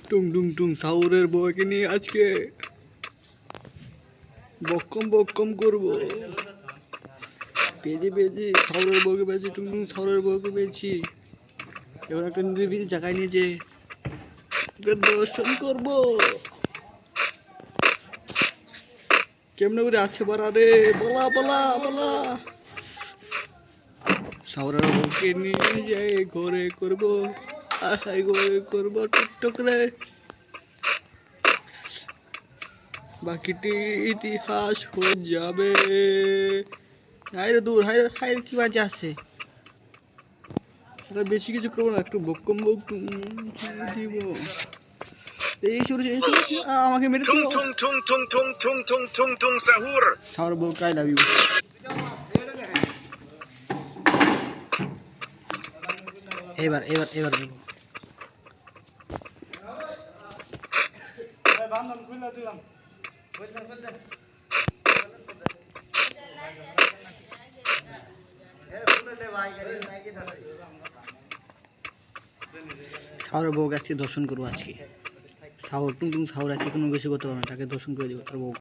টুং টুং টুং সাউরের বউকে নিয়ে আজকে বক্কম বক্কম করবো। পেয়েছি পেয়েছি, সাউরের বউকে পেয়েছি, টুং টুং সাউরের বউকে পেয়েছি। এবার একটা নিরিবিলি জায়গায় নিয়ে ওকে দর্শন করবো। কেমনে করে আছে বাড়া রে, বলা বলা বলা। সাউরের বউকে নিয়ে যাই ঘরে করবো, আর হাই ঘরে করবো টিকটক রে। বাকিটি ইতিহাস হয়ে যাবে। হাইরে দূর, হাইরে হাইরে কি বাজে আছে। বেশি কিছু করবো না, একটু বক্কম বক্কম দিব। এই শুরু আমাকে মেরে দিল। সাউর বউ কাই লাভ ইউ। এবার এবার এবার বলবো। সাউর বউ আজকে দর্শন করবো আজকে। সাউর টুং টুং সাউর আছে, কোনো কিছু করতে পারবে না, তাকে দর্শন করে দেবো তার বউ।